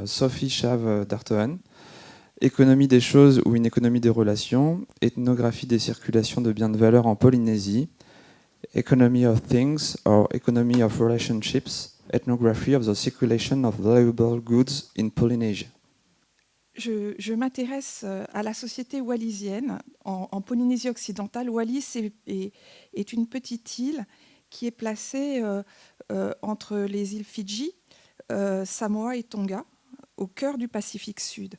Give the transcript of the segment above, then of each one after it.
Sophie Chave-Dartohan. Économie des choses ou une économie des relations, ethnographie des circulations de biens de valeur en Polynésie, Economy of Things or Economy of Relationships, Ethnography of the Circulation of Valuable Goods in Polynesia. Je m'intéresse à la société wallisienne. En Polynésie occidentale, Wallis est une petite île qui est placée entre les îles Fidji, Samoa et Tonga, au cœur du Pacifique Sud.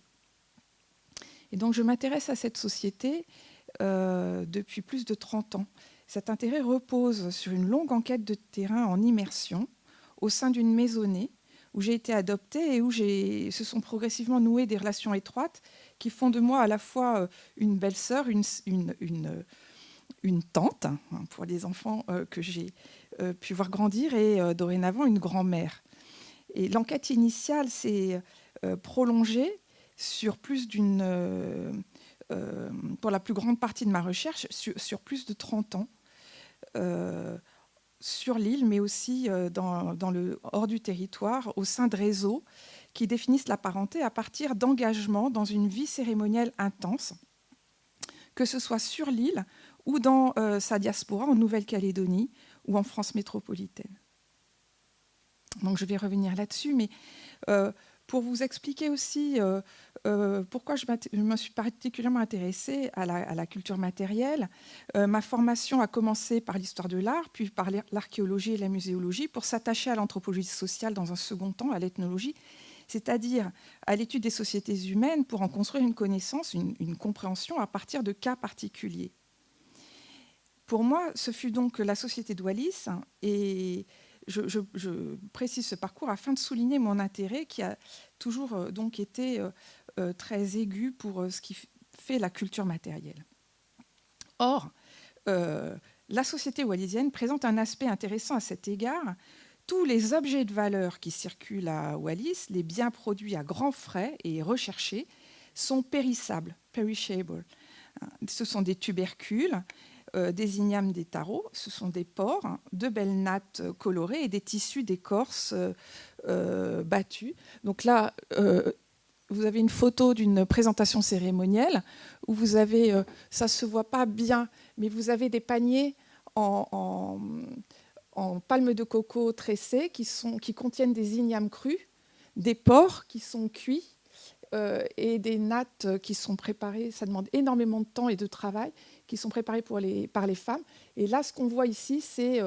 Et donc je m'intéresse à cette société depuis plus de 30 ans. Cet intérêt repose sur une longue enquête de terrain en immersion au sein d'une maisonnée où j'ai été adoptée et où se sont progressivement nouées des relations étroites qui font de moi à la fois une belle-sœur, une tante pour les enfants que j'ai pu voir grandir et dorénavant une grand-mère. Et l'enquête initiale s'est prolongée sur plus pour la plus grande partie de ma recherche, sur plus de 30 ans, sur l'île, mais aussi hors du territoire, au sein de réseaux qui définissent la parenté à partir d'engagements dans une vie cérémonielle intense, que ce soit sur l'île ou dans sa diaspora en Nouvelle-Calédonie ou en France métropolitaine. Donc je vais revenir là-dessus, mais pour vous expliquer aussi pourquoi je me suis particulièrement intéressée à la culture matérielle. Ma formation a commencé par l'histoire de l'art, puis par l'archéologie et la muséologie, pour s'attacher à l'anthropologie sociale dans un second temps, à l'ethnologie, c'est-à-dire à l'étude des sociétés humaines pour en construire une connaissance, une compréhension à partir de cas particuliers. Pour moi, ce fut donc la société de Wallis, et je précise ce parcours afin de souligner mon intérêt qui a toujours donc été très aigu pour ce qui fait la culture matérielle. Or, la société wallisienne présente un aspect intéressant à cet égard. Tous les objets de valeur qui circulent à Wallis, les biens produits à grands frais et recherchés, sont périssables, perishable. Ce sont des tubercules, des ignames, des tarots, ce sont des porcs, de belles nattes colorées et des tissus d'écorce battus. Donc là, vous avez une photo d'une présentation cérémonielle où vous avez, ça ne se voit pas bien, mais vous avez des paniers en palme de coco tressées qui contiennent des ignames crus, des porcs qui sont cuits et des nattes qui sont préparées. Ça demande énormément de temps et de travail, qui sont préparées par les femmes. Et là, ce qu'on voit ici, c'est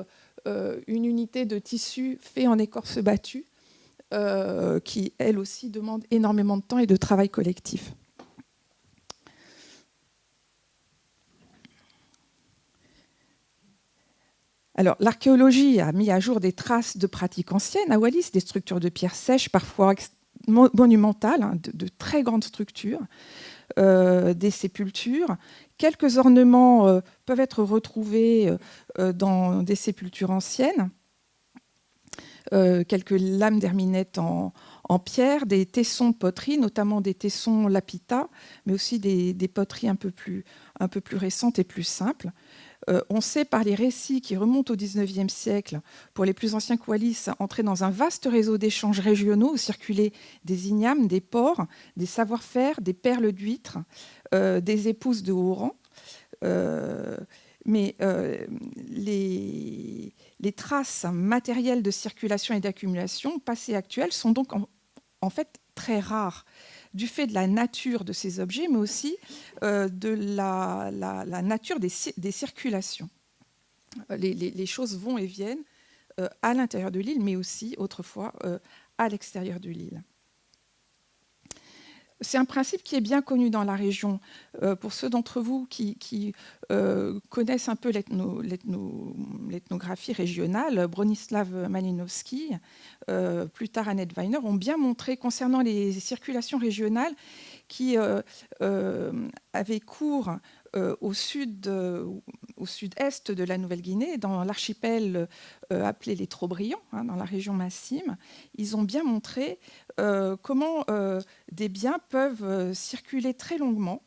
une unité de tissu fait en écorce battue qui, elle aussi, demande énormément de temps et de travail collectif. Alors, l'archéologie a mis à jour des traces de pratiques anciennes à Wallis, des structures de pierre sèche, parfois monumentales, de très grandes structures, des sépultures. Quelques ornements peuvent être retrouvés dans des sépultures anciennes, quelques lames d'herminette en pierre, des tessons de poterie, notamment des tessons lapita, mais aussi des poteries un peu plus récentes et plus simples. On sait par les récits qui remontent au XIXe siècle, pour les plus anciens que Wallis, entrer dans un vaste réseau d'échanges régionaux où circulaient des ignames, des porcs, des savoir-faire, des perles d'huîtres, des épouses de haut rang. Mais les traces matérielles de circulation et d'accumulation, passées et actuelles, sont donc en fait très rares, du fait de la nature de ces objets, mais aussi de la nature des circulations. Les choses vont et viennent à l'intérieur de l'île, mais aussi, autrefois, à l'extérieur de l'île. C'est un principe qui est bien connu dans la région. Pour ceux d'entre vous qui connaissent un peu l'ethnographie régionale, Bronislaw Malinowski, plus tard Annette Weiner, ont bien montré concernant les circulations régionales qui avaient cours au sud-est de la Nouvelle-Guinée, dans l'archipel appelé les Trobriand, dans la région Massime. Ils ont bien montré comment des biens peuvent circuler très longuement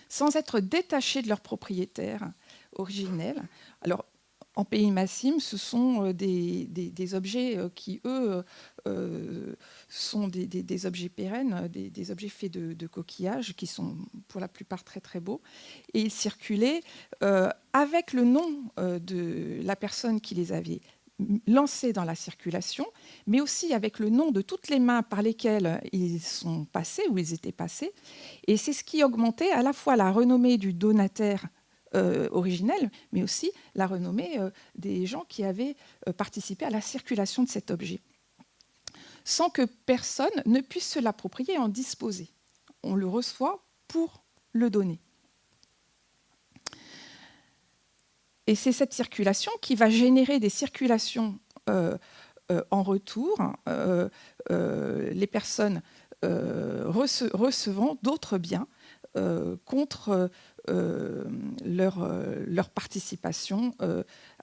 sans être détachés de leur propriétaire originel. Alors, En pays Massim, ce sont des objets qui, eux, sont des objets pérennes, des objets faits de coquillages, qui sont pour la plupart très très beaux. Et ils circulaient avec le nom de la personne qui les avait lancés dans la circulation, mais aussi avec le nom de toutes les mains par lesquelles ils sont passés ou ils étaient passés. Et c'est ce qui augmentait à la fois la renommée du donataire originel, mais aussi la renommée des gens qui avaient participé à la circulation de cet objet, sans que personne ne puisse se l'approprier et en disposer. On le reçoit pour le donner. Et c'est cette circulation qui va générer des circulations en retour, les personnes recevant d'autres biens contre leur participation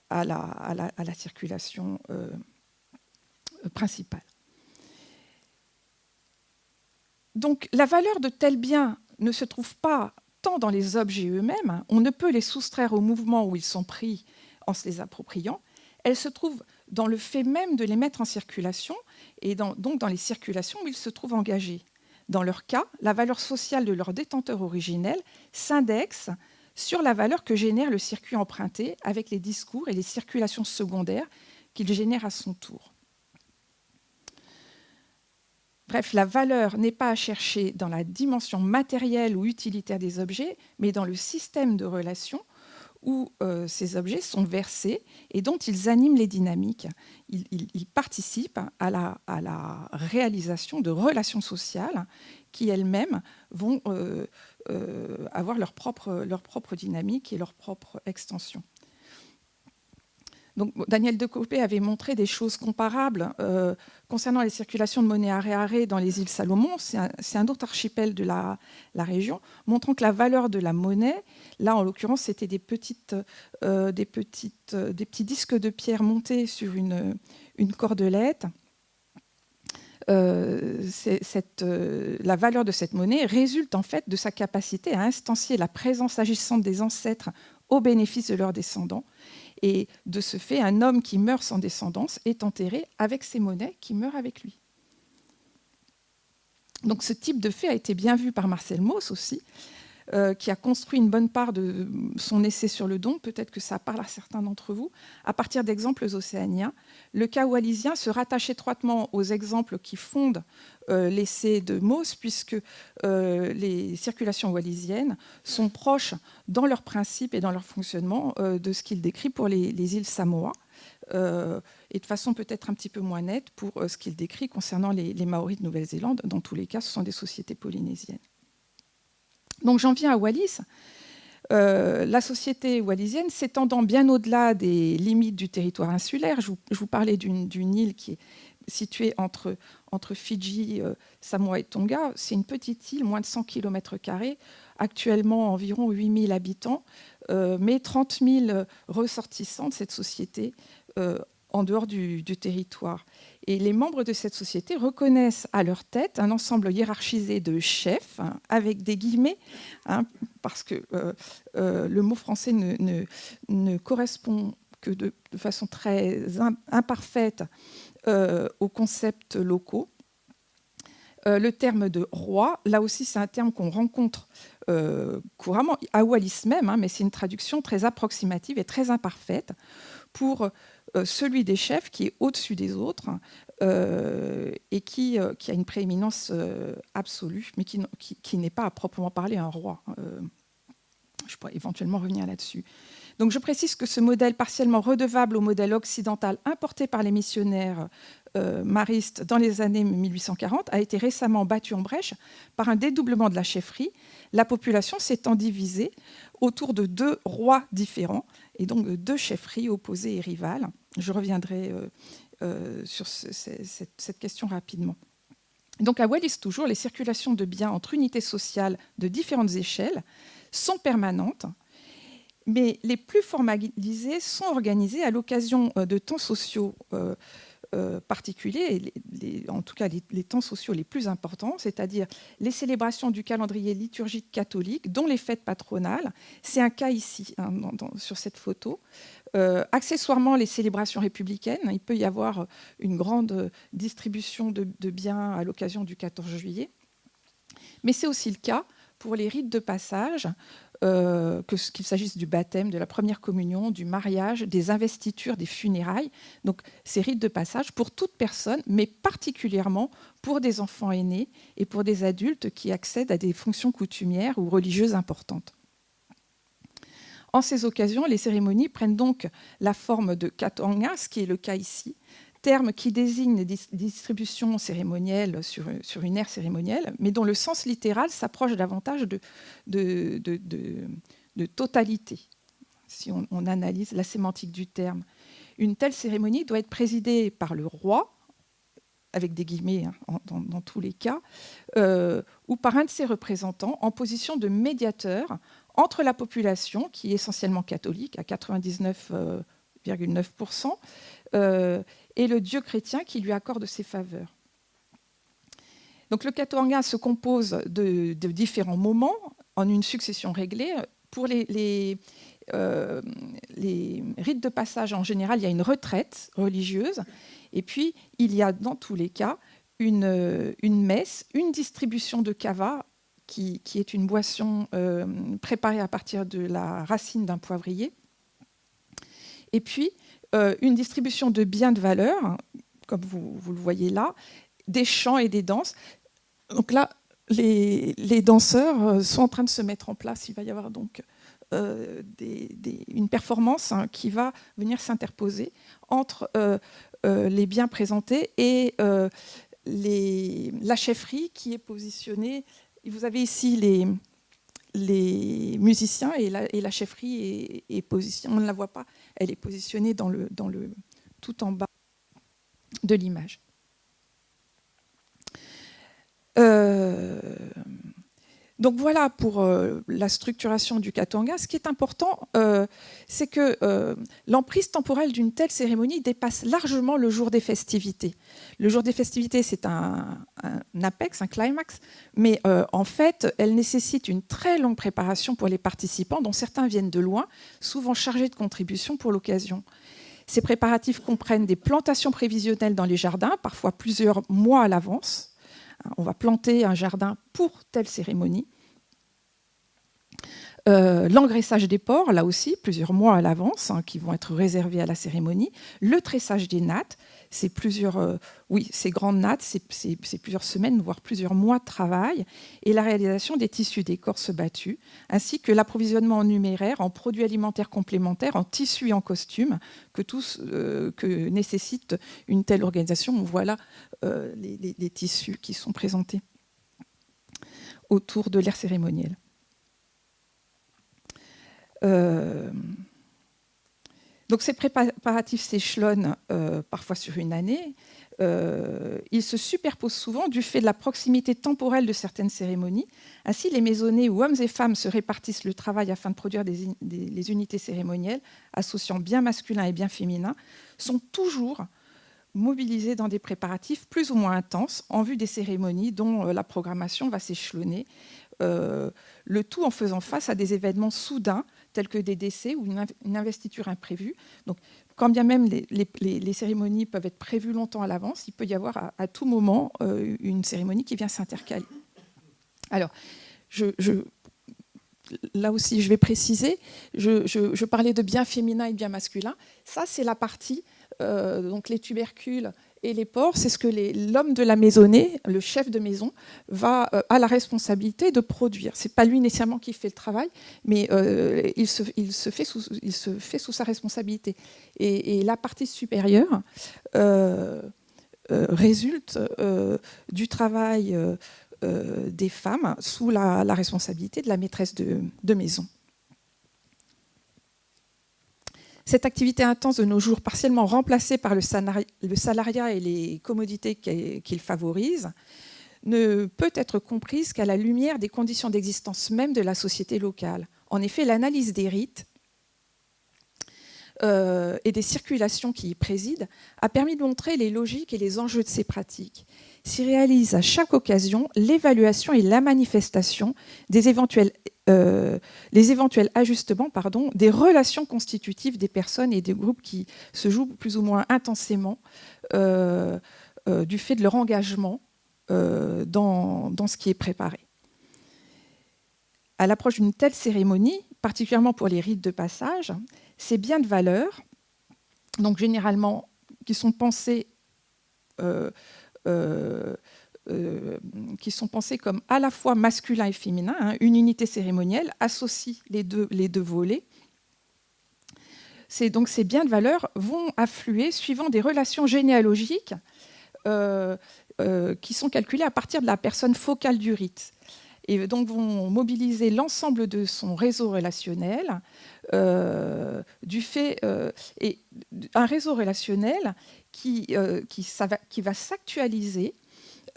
à la circulation principale. Donc la valeur de tels biens ne se trouve pas tant dans les objets eux-mêmes, on ne peut les soustraire au mouvement où ils sont pris en se les appropriant, elle se trouve dans le fait même de les mettre en circulation et donc dans les circulations où ils se trouvent engagés. Dans leur cas, la valeur sociale de leur détenteur originel s'indexe sur la valeur que génère le circuit emprunté avec les discours et les circulations secondaires qu'il génère à son tour. Bref, la valeur n'est pas à chercher dans la dimension matérielle ou utilitaire des objets, mais dans le système de relations où ces objets sont versés et dont ils animent les dynamiques. Ils participent à la réalisation de relations sociales qui elles-mêmes vont avoir leur propre dynamique et leur propre extension. Donc, Daniel Decopé avait montré des choses comparables concernant les circulations de monnaie arrêt dans les îles Salomon. C'est un autre archipel de la région, montrant que la valeur de la monnaie, là en l'occurrence, c'était des petits disques de pierre montés sur une cordelette. La valeur de cette monnaie résulte en fait de sa capacité à instancier la présence agissante des ancêtres au bénéfice de leurs descendants. Et de ce fait, un homme qui meurt sans descendance est enterré avec ses monnaies qui meurent avec lui. Donc ce type de fait a été bien vu par Marcel Mauss aussi, qui a construit une bonne part de son essai sur le don, peut-être que ça parle à certains d'entre vous, à partir d'exemples océaniens. Le cas wallisien se rattache étroitement aux exemples qui fondent l'essai de Mauss, puisque les circulations wallisiennes sont proches dans leurs principes et dans leur fonctionnement de ce qu'il décrit pour les îles Samoa, et de façon peut-être un petit peu moins nette pour ce qu'il décrit concernant les Maoris de Nouvelle-Zélande. Dans tous les cas, ce sont des sociétés polynésiennes. Donc j'en viens à Wallis. La société wallisienne s'étendant bien au-delà des limites du territoire insulaire. Je vous parlais d'une île qui est située entre Fidji, Samoa et Tonga. C'est une petite île, moins de 100 km², actuellement environ 8000 habitants, mais 30 000 ressortissants de cette société en dehors du territoire. Et les membres de cette société reconnaissent à leur tête un ensemble hiérarchisé de chefs, avec des guillemets, parce que le mot français ne correspond que de façon très imparfaite aux concepts locaux. Le terme de roi, là aussi c'est un terme qu'on rencontre couramment, à Wallis même, mais c'est une traduction très approximative et très imparfaite pour celui des chefs qui est au-dessus des autres et qui a une prééminence absolue, mais qui n'est pas à proprement parler un roi. Je pourrais éventuellement revenir là-dessus. Donc je précise que ce modèle partiellement redevable au modèle occidental importé par les missionnaires maristes dans les années 1840 a été récemment battu en brèche par un dédoublement de la chefferie, la population s'étant divisée autour de 2 rois différents, et donc de 2 chefferies opposées et rivales. Je reviendrai sur cette question rapidement. Donc à Wallis toujours, les circulations de biens entre unités sociales de différentes échelles sont permanentes, mais les plus formalisées sont organisées à l'occasion de temps sociaux particuliers, en tout cas les temps sociaux les plus importants, c'est-à-dire les célébrations du calendrier liturgique catholique, dont les fêtes patronales. C'est un cas ici, hein, sur cette photo. Accessoirement, les célébrations républicaines. Il peut y avoir une grande distribution de biens à l'occasion du 14 juillet. Mais c'est aussi le cas pour les rites de passage, qu'il s'agisse du baptême, de la première communion, du mariage, des investitures, des funérailles. Donc, ces rites de passage pour toute personne, mais particulièrement pour des enfants aînés et pour des adultes qui accèdent à des fonctions coutumières ou religieuses importantes. En ces occasions, les cérémonies prennent donc la forme de katanga, ce qui est le cas ici, terme qui désigne les distributions cérémonielles sur une ère cérémonielle, mais dont le sens littéral s'approche davantage de totalité, si on analyse la sémantique du terme. Une telle cérémonie doit être présidée par le roi, avec des guillemets hein, dans tous les cas, ou par un de ses représentants en position de médiateur entre la population, qui est essentiellement catholique, à 99,9%, et le Dieu chrétien qui lui accorde ses faveurs. Donc le katanga se compose de différents moments en une succession réglée. Pour les rites de passage, en général, il y a une retraite religieuse, et puis il y a dans tous les cas une messe, une distribution de kava, qui est une boisson préparée à partir de la racine d'un poivrier, et puis une distribution de biens de valeur, comme vous le voyez là, des chants et des danses. Donc là, les danseurs sont en train de se mettre en place. Il va y avoir donc une performance hein, qui va venir s'interposer entre les biens présentés et la chefferie qui est positionnée. Vous avez ici les musiciens et la chefferie est positionnée. On ne la voit pas, elle est positionnée dans le tout en bas de l'image. Donc voilà pour la structuration du katanga. Ce qui est important, c'est que l'emprise temporelle d'une telle cérémonie dépasse largement le jour des festivités. Le jour des festivités, c'est un apex, un climax, mais en fait, elle nécessite une très longue préparation pour les participants, dont certains viennent de loin, souvent chargés de contributions pour l'occasion. Ces préparatifs comprennent des plantations prévisionnelles dans les jardins, parfois plusieurs mois à l'avance. On va planter un jardin pour telle cérémonie. L'engraissage des porcs, là aussi, plusieurs mois à l'avance, hein, qui vont être réservés à la cérémonie. Le tressage des nattes, c'est ces grandes nattes, c'est plusieurs semaines, voire plusieurs mois de travail. Et la réalisation des tissus d'écorce battus, ainsi que l'approvisionnement en numéraire, en produits alimentaires complémentaires, en tissus et en costumes, que nécessite une telle organisation. On voit là les tissus qui sont présentés autour de l'ère cérémonielle. Donc ces préparatifs s'échelonnent parfois sur une année. Ils se superposent souvent du fait de la proximité temporelle de certaines cérémonies. Ainsi, les maisonnées où hommes et femmes se répartissent le travail afin de produire les unités cérémonielles, associant bien masculin et bien féminin, sont toujours mobilisés dans des préparatifs plus ou moins intenses en vue des cérémonies dont la programmation va s'échelonner, le tout en faisant face à des événements soudains tels que des décès ou une investiture imprévue. Donc, quand bien même les cérémonies peuvent être prévues longtemps à l'avance, il peut y avoir à tout moment une cérémonie qui vient s'intercaler. Alors, là aussi, je vais préciser, je parlais de bien féminin et de bien masculin. Ça, c'est la partie, donc les tubercules et les porcs, c'est ce que l'homme de la maisonnée, le chef de maison, a la responsabilité de produire. Ce n'est pas lui nécessairement qui fait le travail, mais il se fait sous sa responsabilité. Et la partie supérieure résulte du travail des femmes sous la responsabilité de la maîtresse de maison. Cette activité intense de nos jours, partiellement remplacée par le salariat et les commodités qu'il favorise, ne peut être comprise qu'à la lumière des conditions d'existence même de la société locale. En effet, l'analyse des rites et des circulations qui y président a permis de montrer les logiques et les enjeux de ces pratiques. S'y réalise à chaque occasion l'évaluation et la manifestation des les éventuels ajustements des relations constitutives des personnes et des groupes qui se jouent plus ou moins intensément du fait de leur engagement dans ce qui est préparé. À l'approche d'une telle cérémonie, particulièrement pour les rites de passage, ces biens de valeur, donc généralement qui sont pensés comme à la fois masculin et féminin, une unité cérémonielle associe les deux volets. Donc ces biens de valeur vont affluer suivant des relations généalogiques qui sont calculées à partir de la personne focale du rite, et donc vont mobiliser l'ensemble de son réseau relationnel, et un réseau relationnel qui va s'actualiser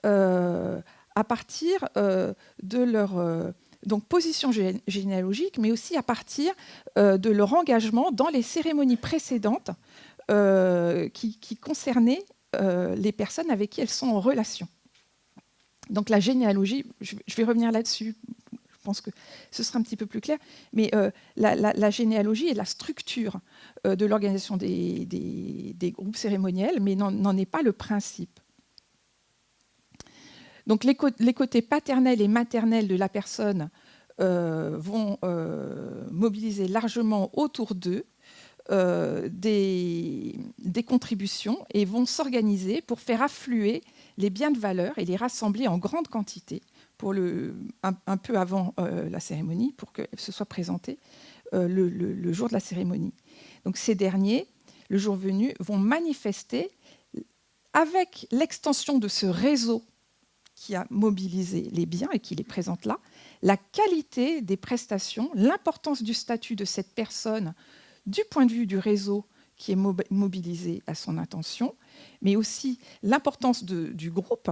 à partir de leur donc position généalogique, mais aussi à partir de leur engagement dans les cérémonies précédentes qui concernaient les personnes avec qui elles sont en relation. Donc la généalogie, je vais revenir là-dessus, je pense que ce sera un petit peu plus clair, mais la généalogie est la structure de l'organisation des groupes cérémoniels, mais n'en est pas le principe. Donc les côtés paternels et maternels de la personne vont mobiliser largement autour d'eux des contributions et vont s'organiser pour faire affluer les biens de valeur et les rassembler en grande quantité un peu avant la cérémonie pour que ce soit présenté le jour de la cérémonie. Donc ces derniers, le jour venu, vont manifester avec l'extension de ce réseau qui a mobilisé les biens et qui les présente là, la qualité des prestations, l'importance du statut de cette personne du point de vue du réseau qui est mobilisé à son intention, mais aussi l'importance du groupe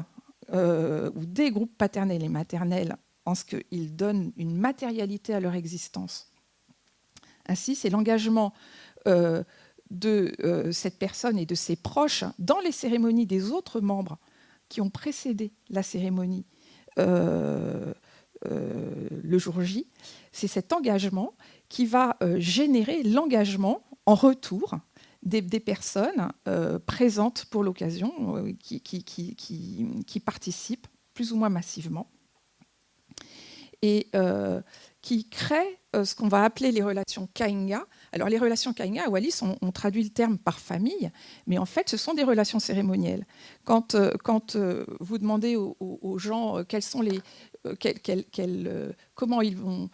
ou des groupes paternels et maternels en ce qu'ils donnent une matérialité à leur existence. Ainsi, c'est l'engagement de cette personne et de ses proches dans les cérémonies des autres membres qui ont précédé la cérémonie le jour J. C'est cet engagement qui va générer l'engagement en retour des personnes présentes pour l'occasion, qui participent plus ou moins massivement, et qui créent ce qu'on va appeler les relations Kainga. Alors les relations Kainga, à Wallis, on traduit le terme par famille, mais en fait, ce sont des relations cérémonielles. Quand vous demandez aux gens quels sont comment ils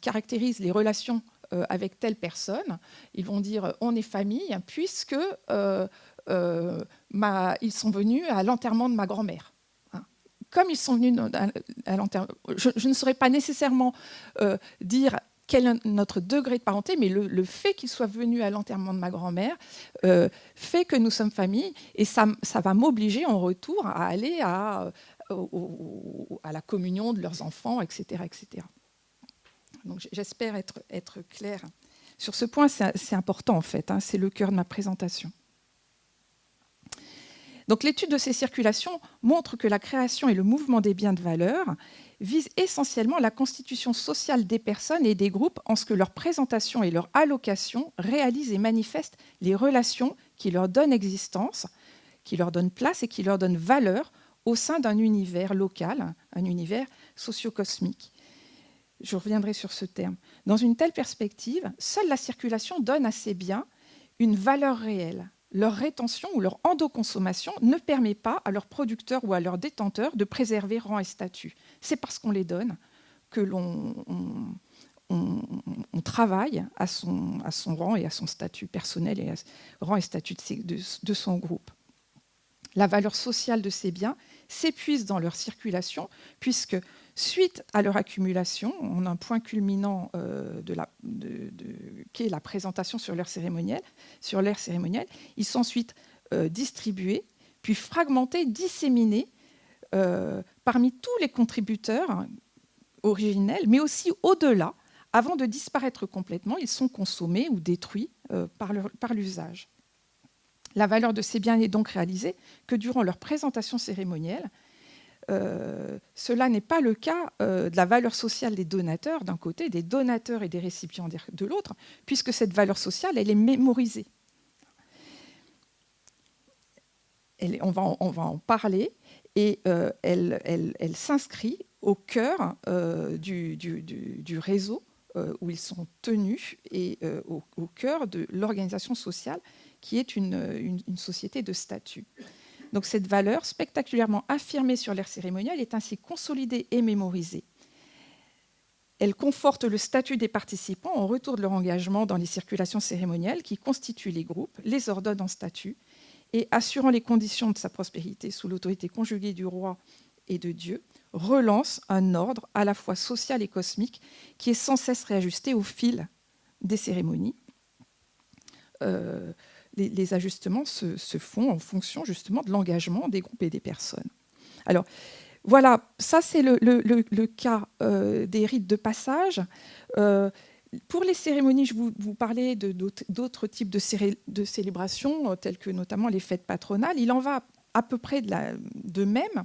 caractérisent les relations avec telle personne, ils vont dire on est famille puisque ils sont venus à l'enterrement de ma grand-mère. Comme ils sont venus à l'enterrement, je ne saurais pas nécessairement dire quel est notre degré de parenté, mais le fait qu'ils soient venus à l'enterrement de ma grand-mère fait que nous sommes famille, et ça va m'obliger en retour à aller à la communion de leurs enfants, etc. etc. Donc, j'espère être claire. Sur ce point, c'est important en fait, c'est le cœur de ma présentation. Donc, l'étude de ces circulations montre que la création et le mouvement des biens de valeur visent essentiellement la constitution sociale des personnes et des groupes en ce que leur présentation et leur allocation réalisent et manifestent les relations qui leur donnent existence, qui leur donnent place et qui leur donnent valeur au sein d'un univers local, un univers socio-cosmique. Je reviendrai sur ce terme. Dans une telle perspective, seule la circulation donne à ces biens une valeur réelle. Leur rétention ou leur endoconsommation ne permet pas à leurs producteurs ou à leurs détenteurs de préserver rang et statut. C'est parce qu'on les donne que l'on travaille à son rang et à son statut personnel et à rang et statut de son groupe. La valeur sociale de ces biens s'épuise dans leur circulation puisque, suite à leur accumulation, on a un point culminant qui est la présentation sur l'aire cérémonielle, ils sont ensuite distribués, puis fragmentés, disséminés parmi tous les contributeurs originels, mais aussi au-delà. Avant de disparaître complètement, ils sont consommés ou détruits par l'usage. La valeur de ces biens n'est donc réalisée que durant leur présentation cérémonielle. Cela n'est pas le cas de la valeur sociale des donateurs d'un côté, des donateurs et des récipiendaires de l'autre, puisque cette valeur sociale, elle est mémorisée. On va en parler, et elle s'inscrit au cœur du réseau où ils sont tenus, et au cœur de l'organisation sociale, qui est une société de statut. Donc cette valeur, spectaculairement affirmée sur l'ère cérémoniale, est ainsi consolidée et mémorisée. Elle conforte le statut des participants en retour de leur engagement dans les circulations cérémoniales qui constituent les groupes, les ordonne en statut, et assurant les conditions de sa prospérité sous l'autorité conjuguée du roi et de Dieu, relance un ordre à la fois social et cosmique qui est sans cesse réajusté au fil des cérémonies. Les ajustements se font en fonction justement de l'engagement des groupes et des personnes. Alors voilà, ça c'est le cas des rites de passage. Pour les cérémonies, je vous parlais d'autres types de célébrations, telles que notamment les fêtes patronales. Il en va à peu près de même,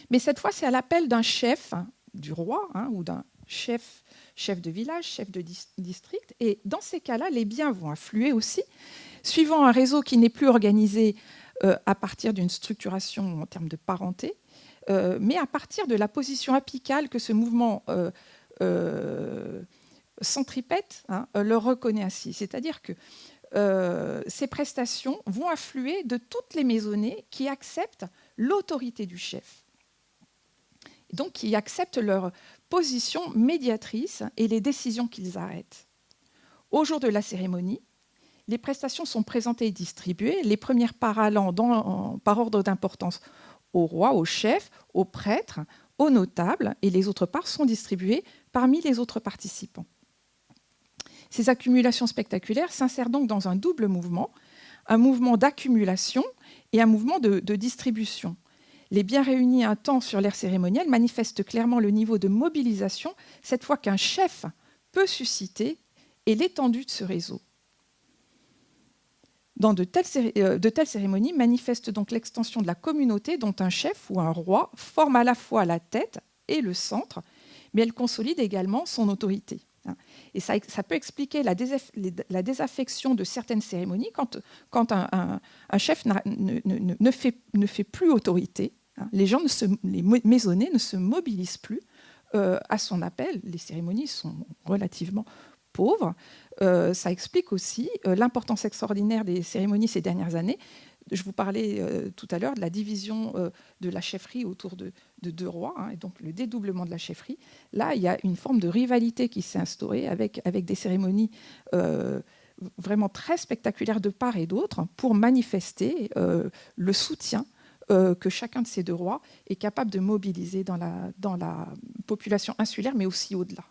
mais cette fois c'est à l'appel d'un chef, du roi, ou d'un chef de village, chef de district. Et dans ces cas-là, les biens vont affluer aussi, suivant un réseau qui n'est plus organisé à partir d'une structuration en termes de parenté, mais à partir de la position apicale que ce mouvement centripète leur reconnaît ainsi. C'est-à-dire que ces prestations vont affluer de toutes les maisonnées qui acceptent l'autorité du chef, donc qui acceptent leur position médiatrice et les décisions qu'ils arrêtent. Au jour de la cérémonie, les prestations sont présentées et distribuées, les premières parts allant par ordre d'importance au roi, au chef, au prêtre, aux notables, et les autres parts sont distribuées parmi les autres participants. Ces accumulations spectaculaires s'insèrent donc dans un double mouvement, un mouvement d'accumulation et un mouvement de distribution. Les biens réunis un temps sur l'ère cérémonielle manifestent clairement le niveau de mobilisation, cette fois qu'un chef peut susciter, et l'étendue de ce réseau. Dans de telles cérémonies manifestent donc l'extension de la communauté dont un chef ou un roi forme à la fois la tête et le centre, mais elle consolide également son autorité. Et ça peut expliquer la désaffection de certaines cérémonies quand un chef ne fait plus autorité. Les maisonnés ne se mobilisent plus à son appel. Les cérémonies sont relativement pauvres. Ça explique aussi l'importance extraordinaire des cérémonies ces dernières années. Je vous parlais tout à l'heure de la division de la chefferie autour de deux rois, et donc le dédoublement de la chefferie. Là, il y a une forme de rivalité qui s'est instaurée avec des cérémonies vraiment très spectaculaires de part et d'autre pour manifester le soutien que chacun de ces deux rois est capable de mobiliser dans la population insulaire, mais aussi au-delà.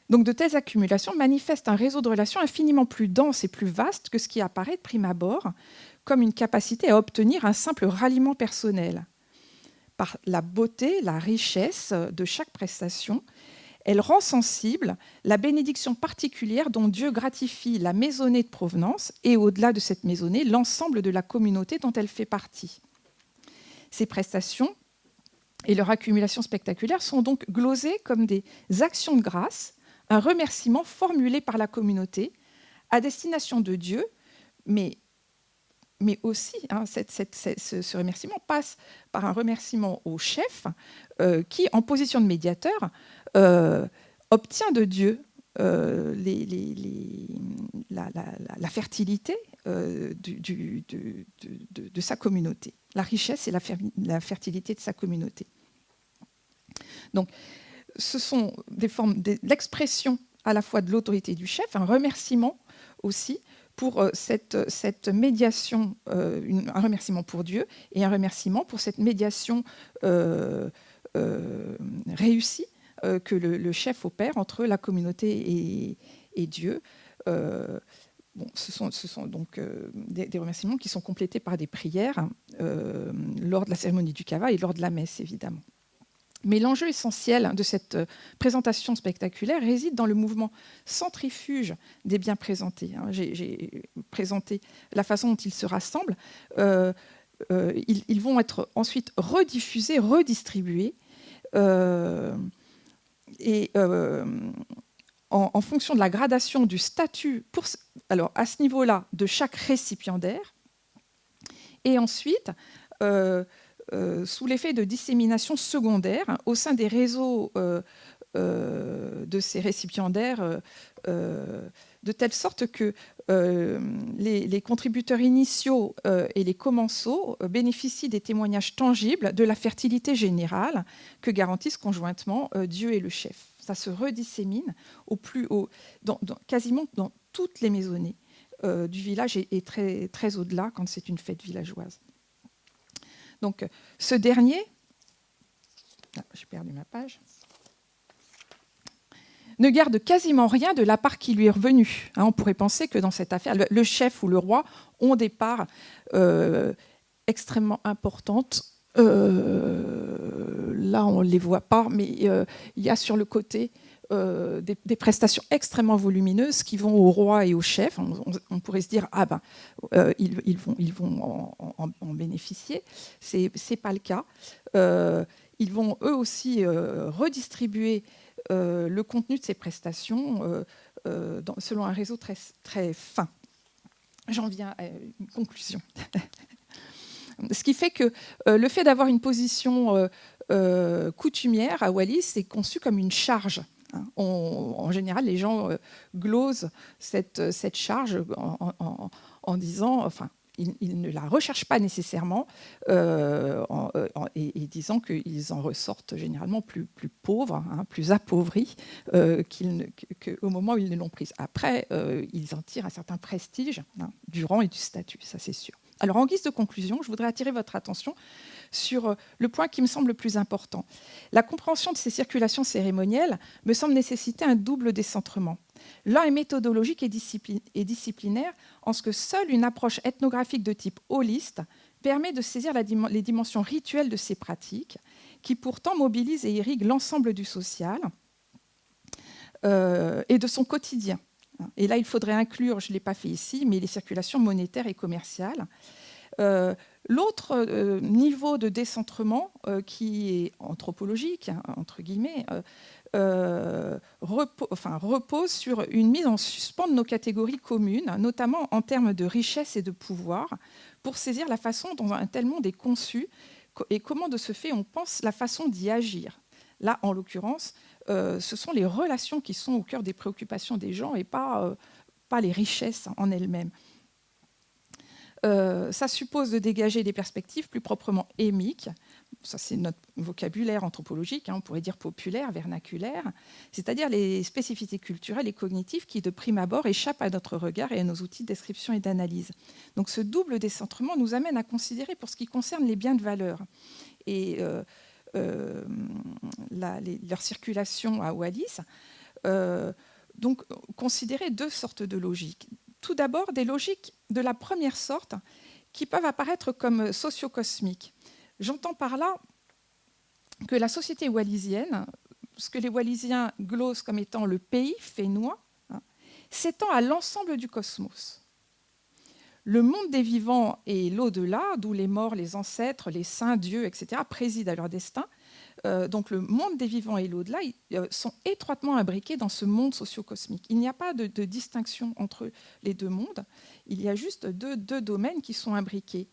Donc de telles accumulations manifestent un réseau de relations infiniment plus dense et plus vaste que ce qui apparaît de prime abord comme une capacité à obtenir un simple ralliement personnel. Par la beauté, la richesse de chaque prestation, elle rend sensible la bénédiction particulière dont Dieu gratifie la maisonnée de provenance et, au-delà de cette maisonnée, l'ensemble de la communauté dont elle fait partie. Ces prestations et leur accumulation spectaculaire sont donc glosées comme des actions de grâce, un remerciement formulé par la communauté à destination de Dieu, mais aussi ce remerciement passe par un remerciement au chef qui, en position de médiateur, obtient de Dieu la fertilité de sa communauté, la richesse et la fertilité de sa communauté. Donc, ce sont des formes l'expression à la fois de l'autorité du chef, un remerciement aussi pour cette médiation, un remerciement pour Dieu et un remerciement pour cette médiation réussie que le chef opère entre la communauté et Dieu. Ce sont donc des remerciements qui sont complétés par des prières lors de la cérémonie du kava et lors de la messe, évidemment. Mais l'enjeu essentiel de cette présentation spectaculaire réside dans le mouvement centrifuge des biens présentés. J'ai présenté la façon dont ils se rassemblent. Ils vont être ensuite rediffusés, redistribués, en fonction de la gradation du statut, alors à ce niveau-là, de chaque récipiendaire, et ensuite sous l'effet de dissémination secondaire au sein des réseaux de ces récipiendaires, de telle sorte que les contributeurs initiaux et les commensaux bénéficient des témoignages tangibles de la fertilité générale que garantissent conjointement Dieu et le chef. Ça se redissémine quasiment dans toutes les maisonnées du village et très, très au-delà quand c'est une fête villageoise. Donc, ce dernier, j'ai perdu ma page, ne garde quasiment rien de la part qui lui est revenue. On pourrait penser que dans cette affaire, le chef ou le roi ont des parts extrêmement importantes. Là, on ne les voit pas, mais il y a sur le côté des prestations extrêmement volumineuses qui vont au roi et au chef. On pourrait se dire, ils vont en bénéficier. Ce n'est pas le cas. Ils vont eux aussi redistribuer le contenu de ces prestations selon un réseau très, très fin. J'en viens à une conclusion. Ce qui fait que le fait d'avoir une position coutumière à Wallis est conçu comme une charge. En général, les gens glosent cette charge en disant, enfin, ils ne la recherchent pas nécessairement, et disant qu'ils en ressortent généralement plus pauvres, plus appauvris qu'au moment où ils ne l'ont prise. Après, ils en tirent un certain prestige du rang et du statut, ça c'est sûr. Alors, en guise de conclusion, je voudrais attirer votre attention sur le point qui me semble le plus important. La compréhension de ces circulations cérémonielles me semble nécessiter un double décentrement. L'un est méthodologique et disciplinaire, en ce que seule une approche ethnographique de type holiste permet de saisir les dimensions rituelles de ces pratiques, qui pourtant mobilisent et irriguent l'ensemble du social et de son quotidien. Et là, il faudrait inclure, je ne l'ai pas fait ici, mais les circulations monétaires et commerciales. L'autre niveau de décentrement, qui est anthropologique, entre guillemets, repose sur une mise en suspens de nos catégories communes, notamment en termes de richesse et de pouvoir, pour saisir la façon dont un tel monde est conçu et comment, de ce fait, on pense la façon d'y agir. Là, en l'occurrence, ce sont les relations qui sont au cœur des préoccupations des gens et pas les richesses en elles-mêmes. Ça suppose de dégager des perspectives plus proprement émiques. Ça, c'est notre vocabulaire anthropologique, on pourrait dire populaire, vernaculaire, c'est-à-dire les spécificités culturelles et cognitives qui, de prime abord, échappent à notre regard et à nos outils de description et d'analyse. Donc, ce double décentrement nous amène à considérer, pour ce qui concerne les biens de valeur et leur circulation à Wallis, donc considérer deux sortes de logiques. Tout d'abord, des logiques de la première sorte qui peuvent apparaître comme socio-cosmiques. J'entends par là que la société wallisienne, ce que les Wallisiens glosent comme étant le pays fénois, s'étend à l'ensemble du cosmos. Le monde des vivants et l'au-delà, d'où les morts, les ancêtres, les saints, Dieu, etc., président à leur destin. Donc le monde des vivants et l'au-delà sont étroitement imbriqués dans ce monde socio-cosmique. Il n'y a pas de distinction entre les deux mondes, il y a juste deux domaines qui sont imbriqués.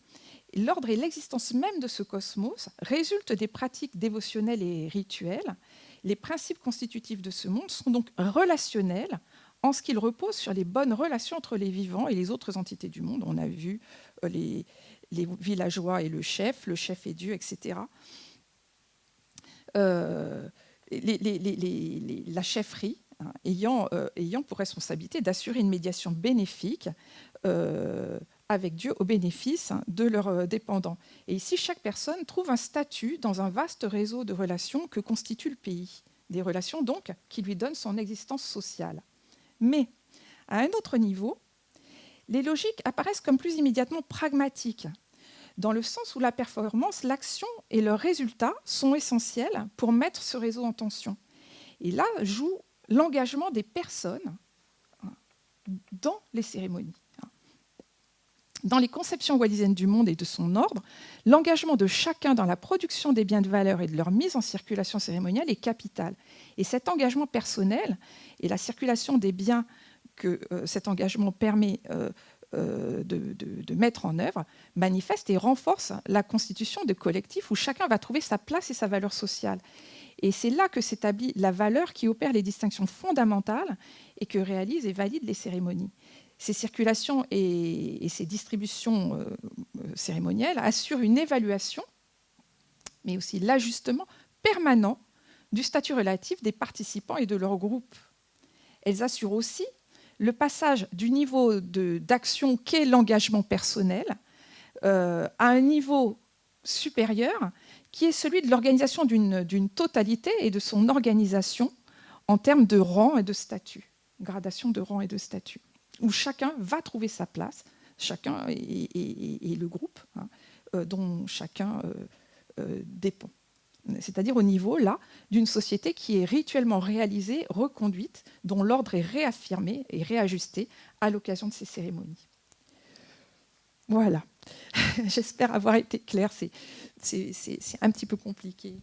L'ordre et l'existence même de ce cosmos résultent des pratiques dévotionnelles et rituelles. Les principes constitutifs de ce monde sont donc relationnels en ce qu'ils reposent sur les bonnes relations entre les vivants et les autres entités du monde. On a vu les villageois et le chef et Dieu, etc. La chefferie ayant pour responsabilité d'assurer une médiation bénéfique avec Dieu au bénéfice de leurs dépendants. Et ici, chaque personne trouve un statut dans un vaste réseau de relations que constitue le pays. Des relations donc qui lui donnent son existence sociale. Mais à un autre niveau, les logiques apparaissent comme plus immédiatement pragmatiques. dans le sens où la performance, l'action et le résultat sont essentiels pour mettre ce réseau en tension. Et là joue l'engagement des personnes dans les cérémonies. Dans les conceptions wallisiennes du monde et de son ordre, l'engagement de chacun dans la production des biens de valeur et de leur mise en circulation cérémonielle est capital. Et cet engagement personnel et la circulation des biens que cet engagement permet de mettre en œuvre manifeste et renforce la constitution de collectifs où chacun va trouver sa place et sa valeur sociale. Et c'est là que s'établit la valeur qui opère les distinctions fondamentales et que réalisent et valident les cérémonies. Ces circulations et ces distributions cérémonielles assurent une évaluation, mais aussi l'ajustement permanent du statut relatif des participants et de leur groupe. Elles assurent aussi le passage du niveau d'action qu'est l'engagement personnel à un niveau supérieur qui est celui de l'organisation d'une totalité et de son organisation en termes de rang et de statut, gradation de rang et de statut, où chacun va trouver sa place, chacun et le groupe dont chacun dépend. C'est-à-dire au niveau, là, d'une société qui est rituellement réalisée, reconduite, dont l'ordre est réaffirmé et réajusté à l'occasion de ces cérémonies. Voilà. J'espère avoir été claire. C'est un petit peu compliqué